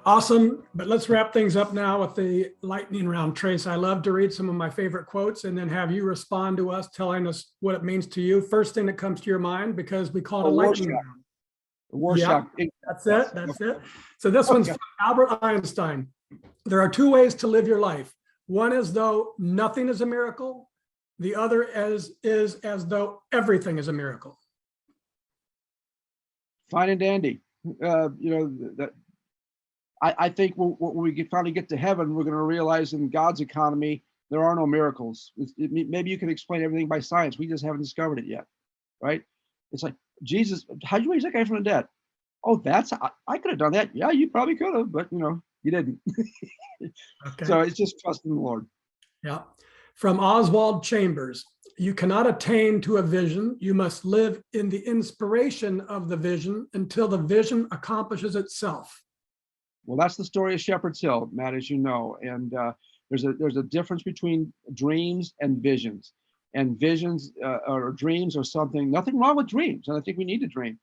Awesome. But let's wrap things up now with the lightning round. Trace, I love to read some of my favorite quotes and then have you respond to us, telling us what it means to you. First thing that comes to your mind, because we call it a lightning round. Warsaw. Yeah, that's it. That's it. So this one's from Albert Einstein. There are two ways to live your life. One is though nothing is a miracle. The other is as though everything is a miracle. Fine and dandy. I think when we finally get to heaven, we're going to realize in God's economy, there are no miracles. Maybe you can explain everything by science. We just haven't discovered it yet, right? It's like, Jesus, how'd you raise that guy from the dead? Oh, I could have done that. Yeah, you probably could have, but you didn't. Okay. So it's just trust in the Lord. Yeah. From Oswald Chambers, you cannot attain to a vision. You must live in the inspiration of the vision until the vision accomplishes itself. Well, that's the story of Shepherd's Hill, Matt, as you know. And there's a difference between dreams and visions. And visions or dreams are something, nothing wrong with dreams. And I think we need to dream.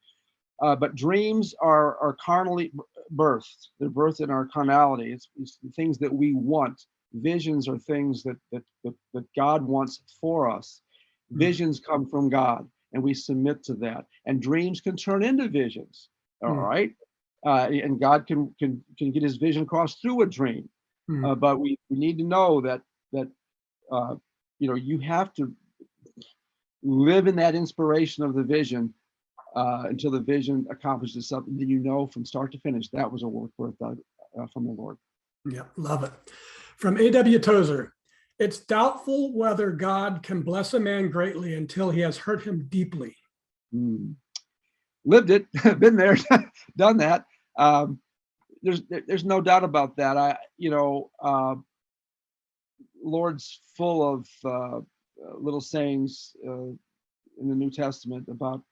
But dreams are carnally birthed. They're birthed in our carnality. It's things that we want. Visions are things that God wants for us. Visions come from God, and we submit to that. And dreams can turn into visions. All right. And God can get his vision across through a dream. But we need to know that you have to live in that inspiration of the vision until the vision accomplishes something that from start to finish. That was a work from the Lord. Yeah, love it. From A.W. Tozer, it's doubtful whether God can bless a man greatly until he has hurt him deeply. Lived it, been there, done that. There's no doubt about that. Lord's full of little sayings in the New Testament about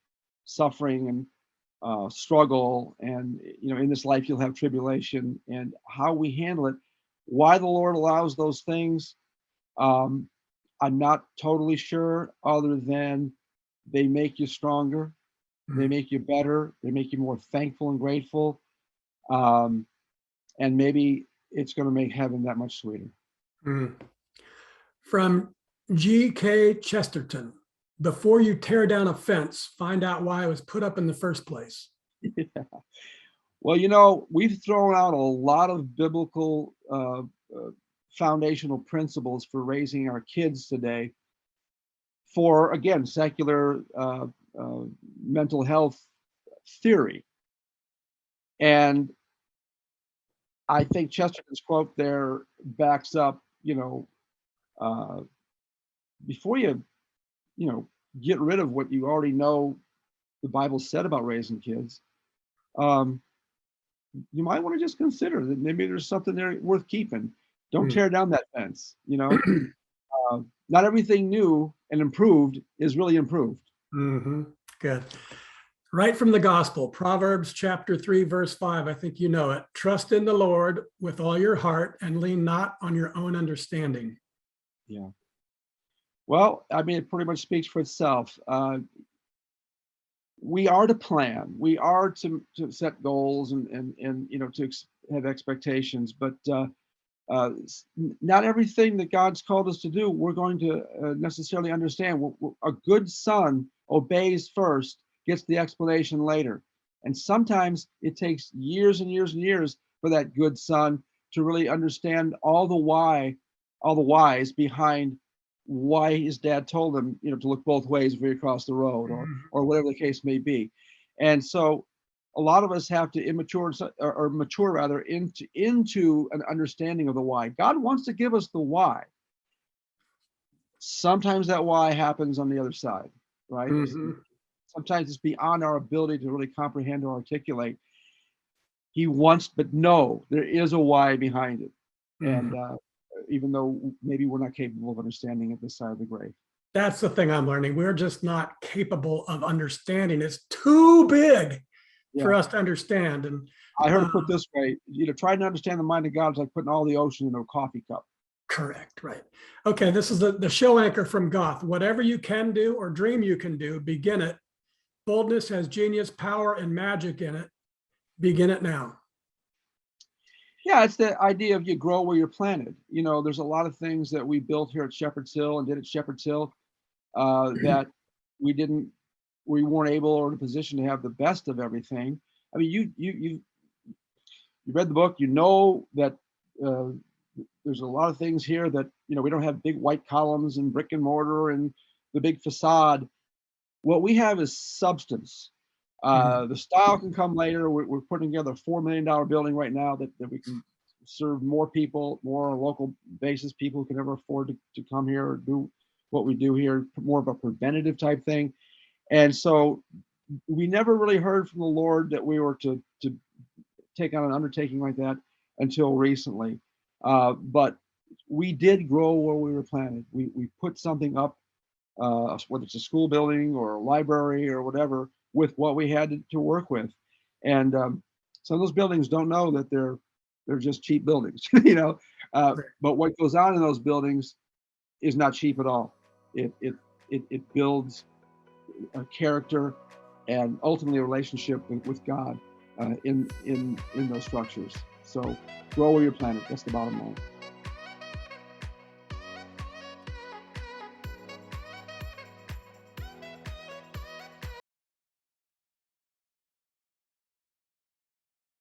suffering and struggle, and in this life you'll have tribulation, and how we handle it. Why the Lord allows those things, I'm not totally sure, other than they make you stronger, they make you better, they make you more thankful and grateful, and maybe it's going to make heaven that much sweeter. From G.K. Chesterton, before you tear down a fence, find out why it was put up in the first place. Yeah. Well, we've thrown out a lot of biblical foundational principles for raising our kids today for, again, secular mental health theory. And I think Chesterton's quote there backs up, before you get rid of what you already know the Bible said about raising kids, you might want to just consider that maybe there's something there worth keeping. Don't tear down that fence. Not everything new and improved is really improved. Good. Right from the gospel, Proverbs chapter 3, verse 5, I think you know it. Trust in the Lord with all your heart and lean not on your own understanding. Yeah. Well, it pretty much speaks for itself. We are to plan. We are to set goals and to have expectations, but not everything that God's called us to do we're going to necessarily understand. A good son obeys first, gets the explanation later, and sometimes it takes years and years and years for that good son to really understand all the whys behind why his dad told him, to look both ways before you cross the road, or whatever the case may be. And so a lot of us have to mature rather into an understanding of the why. God wants to give us the why. Sometimes that why happens on the other side, right? Sometimes it's beyond our ability to really comprehend or articulate. He wants, but no, there is a why behind it. And even though maybe we're not capable of understanding it this side of the grave. That's the thing I'm learning. We're just not capable of understanding. It's too big for us to understand. And I heard it put this way, trying to understand the mind of God is like putting all the ocean in a coffee cup. Correct, right. Okay, this is the show anchor from Goethe. Whatever you can do or dream you can do, begin it. Boldness has genius, power, and magic in it. Begin it now. Yeah, it's the idea of you grow where you're planted. You know, there's a lot of things that we built here at Shepherd's Hill and did at Shepherd's Hill that we didn't, we weren't able or in a position to have the best of everything. I mean, you read the book, you know that uh, there's a lot of things here that, you know, we don't have big white columns and brick and mortar and the big facade. What we have is substance. The style can come later. We're putting together a $4 million building right now that we can serve more people, more on a local basis, people who can never afford to come here or do what we do here, more of a preventative type thing. And so we never really heard from the Lord that we were to take on an undertaking like that until recently. But we did grow where we were planted. We put something up, whether it's a school building or a library or whatever, with what we had to work with. And some of those buildings don't know that they're just cheap buildings, you know. But what goes on in those buildings is not cheap at all. It builds a character and ultimately a relationship with God in those structures. So grow where you're planted. That's the bottom line.